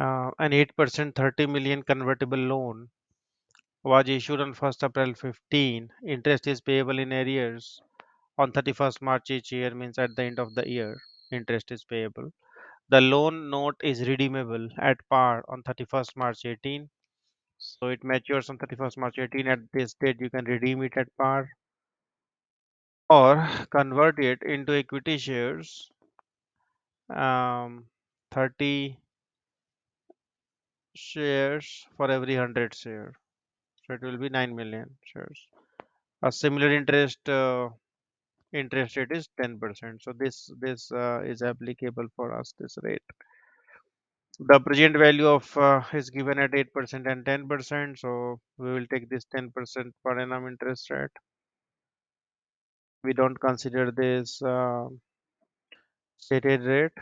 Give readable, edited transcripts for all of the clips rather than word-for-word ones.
An 8% 30 million convertible loan was issued on 1st April 15. Interest is payable in arrears on 31st March each year, means at the end of the year, interest is payable. The loan note is redeemable at par on 31st March 18. So it matures on 31st March 18. At this date, you can redeem it at par or convert it into equity shares. 30 shares for every 100 share. So it will be 9 million shares. A similar interest rate is 10%. So this is applicable for us, this rate. The present value of is given at 8% and 10%. So we will take this 10% per annum interest rate. We don't consider this stated rate.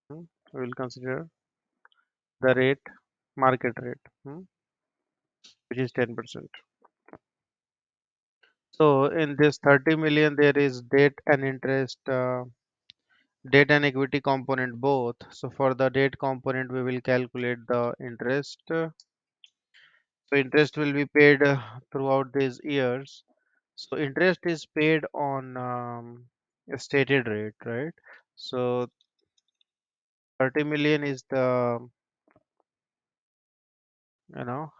We will consider the rate, market rate, which is 10%. So in this 30 million, there is debt and interest, debt and equity component both. So for the debt component, we will calculate the interest. So interest will be paid throughout these years. So interest is paid on a stated rate, right? So 30 million is the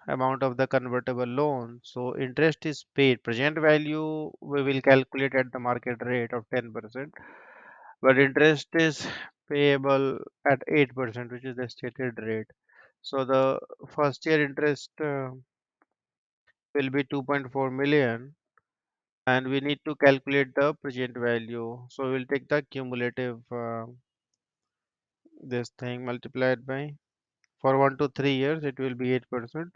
amount of the convertible loan. So interest is paid. Present value we will calculate at the market rate of 10%, but interest is payable at 8%, which is the stated rate. So the first year interest will be 2.4 million, and we need to calculate the present value. So we'll take the cumulative this thing multiplied by, for 1 to 3 years it will be 8%,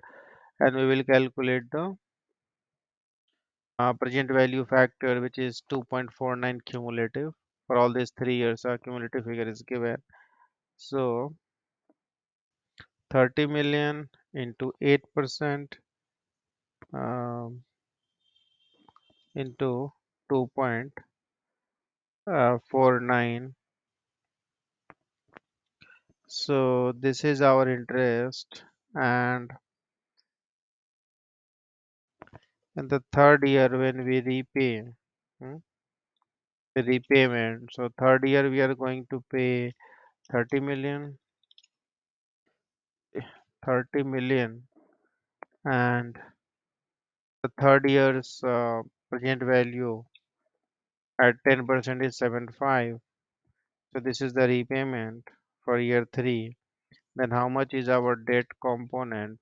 and we will calculate the present value factor, which is 2.49 cumulative for all these 3 years. Our cumulative figure is given. So 30 million into 8% um, into 2.49. So this is our interest, and in the third year when we repay, hmm, the repayment. So third year we are going to pay 30 million, 30 million, and the third year's present value at 10% is 75. So this is the repayment for year 3. Then how much is our debt component?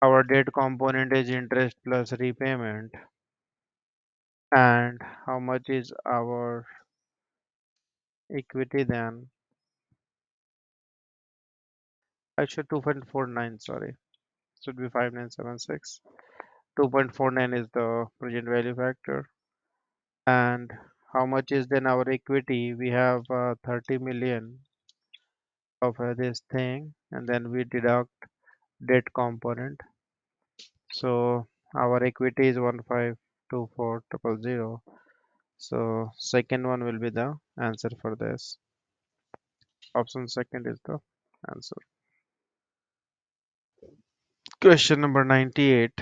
Our debt component is interest plus repayment. And how much is our equity then? I should 2.49, sorry. Should be 5976. 2.49 is the present value factor. And how much is then our equity? We have 30 million of this thing, and then we deduct debt component. So our equity is 1524000. So second one will be the answer for this. Option second is the answer. Question number 98.